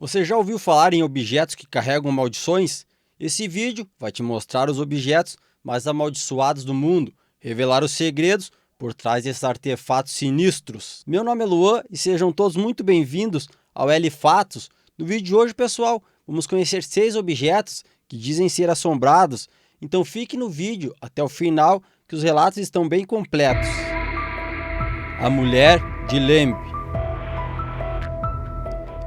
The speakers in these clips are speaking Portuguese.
Você já ouviu falar em objetos que carregam maldições? Esse vídeo vai te mostrar os objetos mais amaldiçoados do mundo, revelar os segredos por trás desses artefatos sinistros. Meu nome é Luan e sejam todos muito bem-vindos ao L Fatos. No vídeo de hoje, pessoal, vamos conhecer 6 objetos que dizem ser assombrados. Então fique no vídeo até o final que os relatos estão bem completos. A Mulher de Lembe.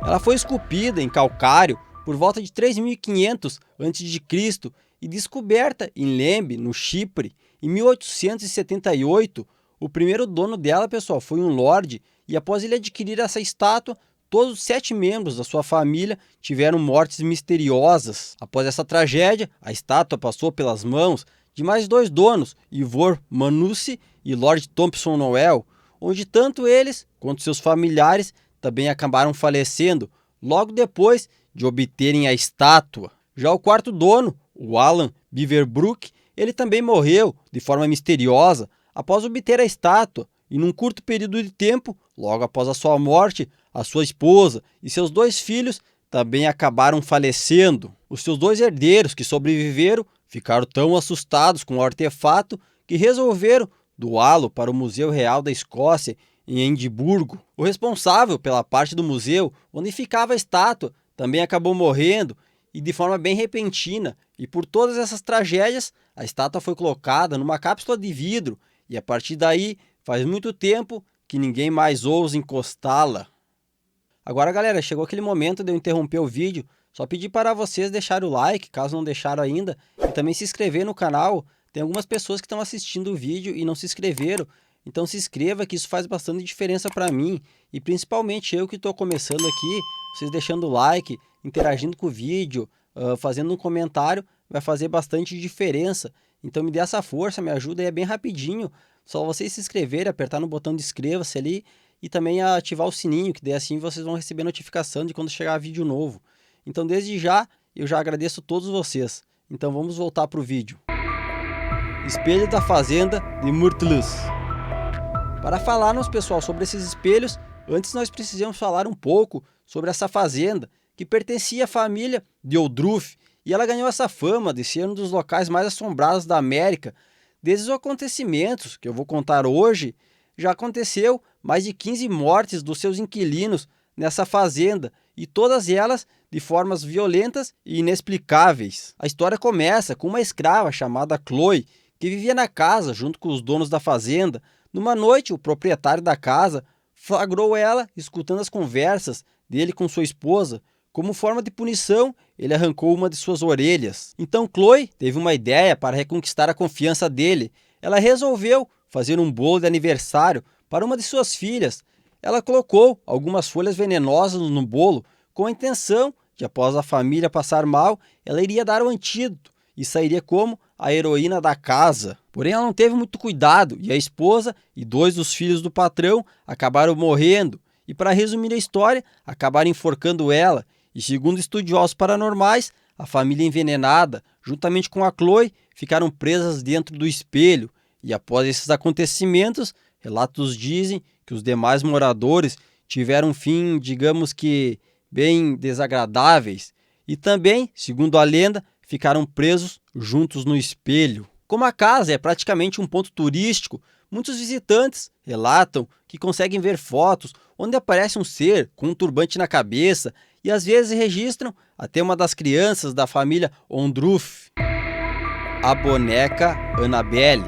Ela foi esculpida em calcário por volta de 3500 a.C. e descoberta em Lembe, no Chipre, em 1878. O primeiro dono dela, pessoal, foi um lorde, e após ele adquirir essa estátua, todos os 7 membros da sua família tiveram mortes misteriosas. Após essa tragédia, a estátua passou pelas mãos de mais 2 donos, Ivor Manussi e Lord Thompson Noel, onde tanto eles quanto seus familiares também acabaram falecendo logo depois de obterem a estátua. Já o quarto dono, o Alan Beaverbrook, ele também morreu de forma misteriosa após obter a estátua, e num curto período de tempo, logo após a sua morte, a sua esposa e seus 2 filhos também acabaram falecendo. Os seus 2 herdeiros que sobreviveram ficaram tão assustados com o artefato que resolveram doá-lo para o Museu Real da Escócia em Edimburgo. O responsável pela parte do museu onde ficava a estátua também acabou morrendo, e de forma bem repentina, e por todas essas tragédias a estátua foi colocada numa cápsula de vidro, e a partir daí faz muito tempo que ninguém mais ousa encostá-la. Agora, galera, chegou aquele momento de eu interromper o vídeo, só pedir para vocês deixarem o like, caso não deixaram ainda, e também se inscrever no canal. Tem algumas pessoas que estão assistindo o vídeo e não se inscreveram, então se inscreva, que isso faz bastante diferença para mim, e principalmente eu que estou começando aqui, vocês deixando o like, interagindo com o vídeo, fazendo um comentário, vai fazer bastante diferença. Então me dê essa força, me ajuda, e é bem rapidinho, só vocês se inscreverem, apertar no botão de inscreva-se ali, e também ativar o sininho, que daí assim vocês vão receber notificação de quando chegar vídeo novo. Então desde já, eu já agradeço a todos vocês. Então vamos voltar para o vídeo. Espelho da Fazenda de Murtlus. Para falarmos, pessoal, sobre esses espelhos, antes nós precisamos falar um pouco sobre essa fazenda, que pertencia à família de Oldruff, e ela ganhou essa fama de ser um dos locais mais assombrados da América. Desde os acontecimentos que eu vou contar hoje, já aconteceu mais de 15 mortes dos seus inquilinos nessa fazenda, e todas elas de formas violentas e inexplicáveis. A história começa com uma escrava chamada Chloe, que vivia na casa junto com os donos da fazenda. Numa noite, o proprietário da casa flagrou ela escutando as conversas dele com sua esposa. Como forma de punição, ele arrancou uma de suas orelhas. Então Chloe teve uma ideia para reconquistar a confiança dele. Ela resolveu fazer um bolo de aniversário para uma de suas filhas. Ela colocou algumas folhas venenosas no bolo com a intenção de, após a família passar mal, ela iria dar o antídoto e sairia como a heroína da casa. Porém, ela não teve muito cuidado, e a esposa e 2 dos filhos do patrão acabaram morrendo. E para resumir a história, acabaram enforcando ela. E segundo estudiosos paranormais, a família envenenada, juntamente com a Chloe, ficaram presas dentro do espelho. E após esses acontecimentos, relatos dizem que os demais moradores tiveram um fim, digamos que, bem desagradáveis. E também, segundo a lenda, ficaram presos juntos no espelho. Como a casa é praticamente um ponto turístico, muitos visitantes relatam que conseguem ver fotos onde aparece um ser com um turbante na cabeça, e às vezes registram até uma das crianças da família Ondruff, a boneca Annabelle.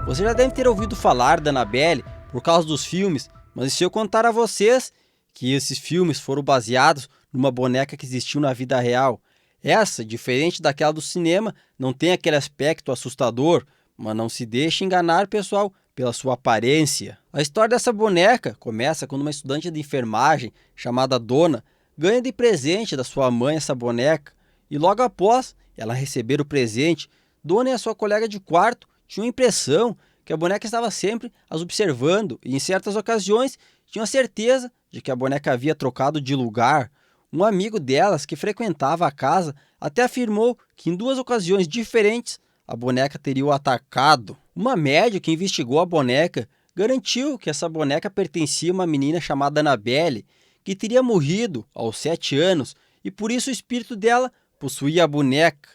Você já deve ter ouvido falar da Annabelle por causa dos filmes, mas se eu contar a vocês que esses filmes foram baseados numa boneca que existiu na vida real, essa, diferente daquela do cinema, não tem aquele aspecto assustador, mas não se deixe enganar, pessoal, pela sua aparência. A história dessa boneca começa quando uma estudante de enfermagem, chamada Donna, ganha de presente da sua mãe essa boneca, e logo após ela receber o presente, Donna e a sua colega de quarto tinham a impressão que a boneca estava sempre as observando, e em certas ocasiões tinham a certeza de que a boneca havia trocado de lugar. Um amigo delas, que frequentava a casa, até afirmou que em 2 ocasiões diferentes a boneca teria o atacado. Uma médium que investigou a boneca garantiu que essa boneca pertencia a uma menina chamada Annabelle, que teria morrido aos 7 anos e por isso o espírito dela possuía a boneca.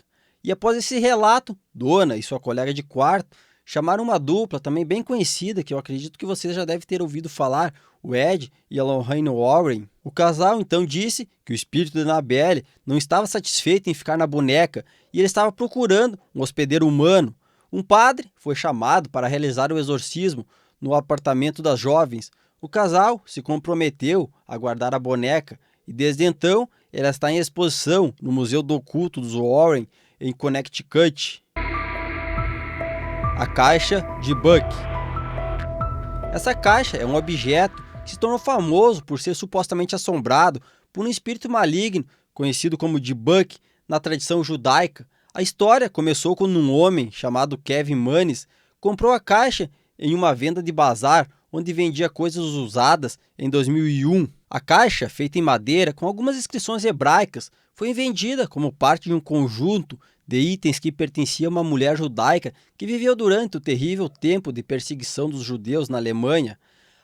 E após esse relato, Dona e sua colega de quarto chamaram uma dupla também bem conhecida, que eu acredito que você já deve ter ouvido falar, o Ed e a Lorraine Warren. O casal então disse que o espírito da Annabelle não estava satisfeito em ficar na boneca e ele estava procurando um hospedeiro humano. Um padre foi chamado para realizar o exorcismo no apartamento das jovens. O casal se comprometeu a guardar a boneca e desde então ela está em exposição no Museu do Oculto dos Warren, em Connecticut. A caixa de Buck. Essa caixa é um objeto que se tornou famoso por ser supostamente assombrado por um espírito maligno conhecido como de Buck na tradição judaica. A história começou quando um homem chamado Kevin Manis comprou a caixa em uma venda de bazar onde vendia coisas usadas em 2001. A caixa, feita em madeira com algumas inscrições hebraicas, foi vendida como parte de um conjunto de itens que pertencia a uma mulher judaica que viveu durante o terrível tempo de perseguição dos judeus na Alemanha.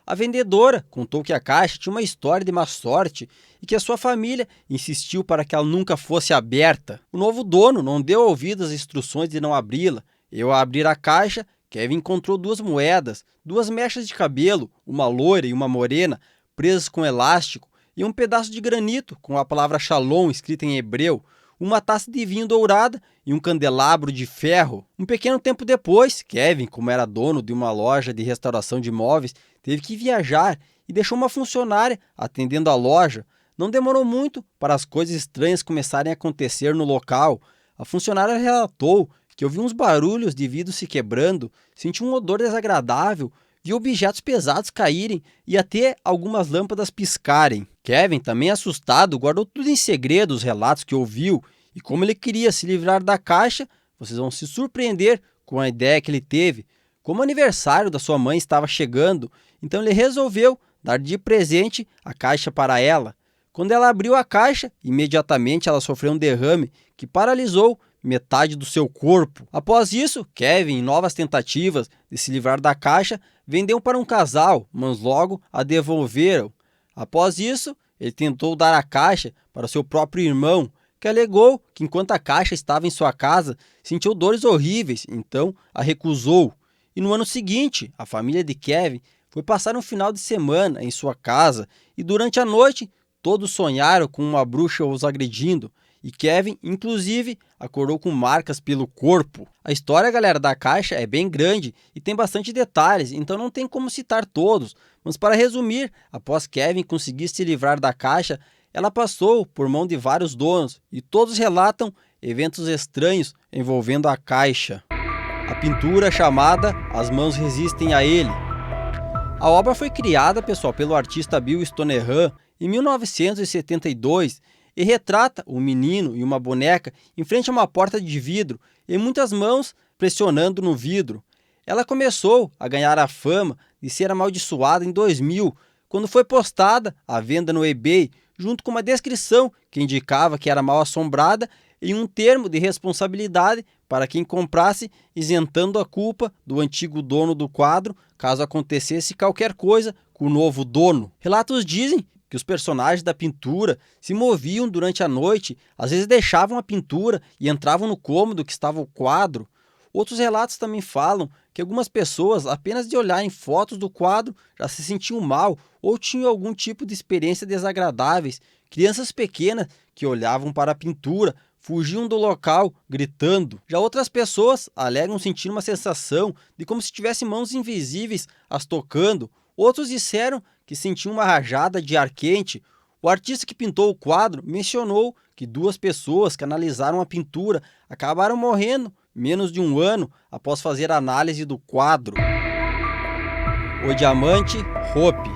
A vendedora contou que a caixa tinha uma história de má sorte e que a sua família insistiu para que ela nunca fosse aberta. O novo dono não deu ouvidos às instruções de não abri-la. E ao abrir a caixa, Kevin encontrou 2 moedas, 2 mechas de cabelo, uma loira e uma morena, presas com elástico, e um pedaço de granito com a palavra Shalom escrita em hebreu, uma taça de vinho dourada e um candelabro de ferro. Um pequeno tempo depois, Kevin, como era dono de uma loja de restauração de imóveis, teve que viajar e deixou uma funcionária atendendo a loja. Não demorou muito para as coisas estranhas começarem a acontecer no local. A funcionária relatou que ouviu uns barulhos de vidro se quebrando, sentiu um odor desagradável, viu objetos pesados caírem e até algumas lâmpadas piscarem. Kevin, também assustado, guardou tudo em segredo os relatos que ouviu e como ele queria se livrar da caixa, vocês vão se surpreender com a ideia que ele teve. Como o aniversário da sua mãe estava chegando, então ele resolveu dar de presente a caixa para ela. Quando ela abriu a caixa, imediatamente ela sofreu um derrame que paralisou metade do seu corpo. Após isso, Kevin, em novas tentativas de se livrar da caixa, vendeu para um casal, mas logo a devolveram. Após isso, ele tentou dar a caixa para seu próprio irmão, que alegou que enquanto a caixa estava em sua casa, sentiu dores horríveis, então a recusou. E no ano seguinte, a família de Kevin foi passar um final de semana em sua casa e durante a noite todos sonharam com uma bruxa os agredindo. E Kevin, inclusive, acordou com marcas pelo corpo. A história, galera, da caixa é bem grande e tem bastante detalhes, então não tem como citar todos. Mas para resumir, após Kevin conseguir se livrar da caixa, ela passou por mão de vários donos e todos relatam eventos estranhos envolvendo a caixa. A pintura chamada As Mãos Resistem a Ele. A obra foi criada, pessoal, pelo artista Bill Stoneham em 1972 e retrata um menino e uma boneca em frente a uma porta de vidro e muitas mãos pressionando no vidro. Ela começou a ganhar a fama de ser amaldiçoada em 2000, quando foi postada à venda no eBay, junto com uma descrição que indicava que era mal assombrada e um termo de responsabilidade para quem comprasse, isentando a culpa do antigo dono do quadro caso acontecesse qualquer coisa com o novo dono. Relatos dizem que os personagens da pintura se moviam durante a noite, às vezes deixavam a pintura e entravam no cômodo que estava o quadro. Outros relatos também falam que algumas pessoas, apenas de olharem fotos do quadro, já se sentiam mal ou tinham algum tipo de experiência desagradáveis. Crianças pequenas que olhavam para a pintura fugiam do local gritando. Já outras pessoas alegam sentir uma sensação de como se tivessem mãos invisíveis as tocando. Outros disseram que sentiam uma rajada de ar quente. O artista que pintou o quadro mencionou que 2 pessoas que analisaram a pintura acabaram morrendo menos de 1 ano após fazer a análise do quadro. O diamante Hope.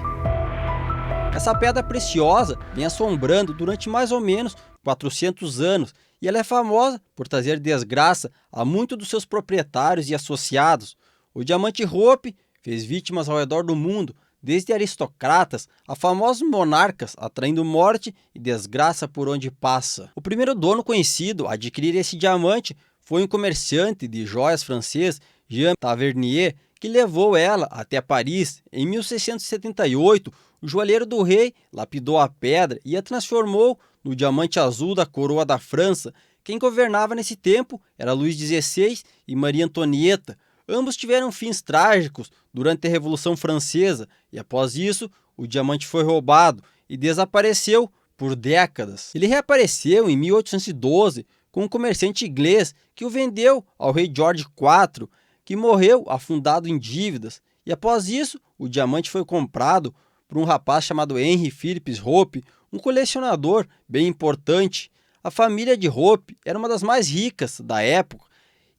Essa pedra preciosa vem assombrando durante mais ou menos 400 anos e ela é famosa por trazer desgraça a muitos dos seus proprietários e associados. O diamante Hope fez vítimas ao redor do mundo, desde aristocratas a famosos monarcas, atraindo morte e desgraça por onde passa. O primeiro dono conhecido a adquirir esse diamante foi um comerciante de joias francês, Jean Tavernier, que levou ela até Paris. Em 1678, o joalheiro do rei lapidou a pedra e a transformou no diamante azul da coroa da França. Quem governava nesse tempo era Luís XVI e Maria Antonieta. Ambos tiveram fins trágicos durante a Revolução Francesa e após isso o diamante foi roubado e desapareceu por décadas. Ele reapareceu em 1812 com um comerciante inglês que o vendeu ao rei George IV, que morreu afundado em dívidas. E após isso, o diamante foi comprado por um rapaz chamado Henry Phillips Hope, um colecionador bem importante. A família de Hope era uma das mais ricas da época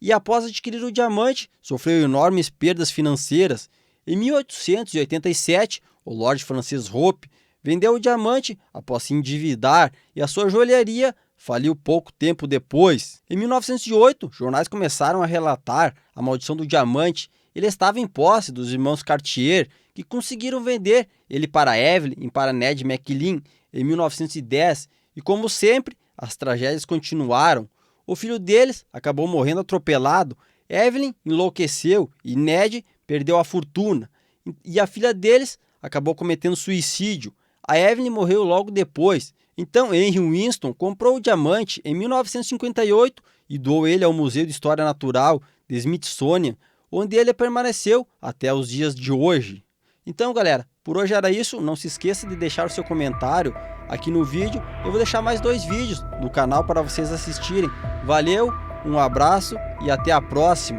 e após adquirir o diamante, sofreu enormes perdas financeiras. Em 1887, o Lord Francis Hope vendeu o diamante após se endividar e a sua joalheria faliu pouco tempo depois. Em 1908, jornais começaram a relatar a maldição do diamante. Ele estava em posse dos irmãos Cartier, que conseguiram vender ele para Evelyn e para Ned McLean em 1910. E como sempre, as tragédias continuaram. O filho deles acabou morrendo atropelado, Evelyn enlouqueceu e Ned perdeu a fortuna. E a filha deles acabou cometendo suicídio. A Evelyn morreu logo depois. Então Henry Winston comprou o diamante em 1958 e doou ele ao Museu de História Natural de Smithsonian, onde ele permaneceu até os dias de hoje. Então, galera, por hoje era isso. Não se esqueça de deixar o seu comentário aqui no vídeo. Eu vou deixar mais 2 vídeos no canal para vocês assistirem. Valeu, um abraço e até a próxima!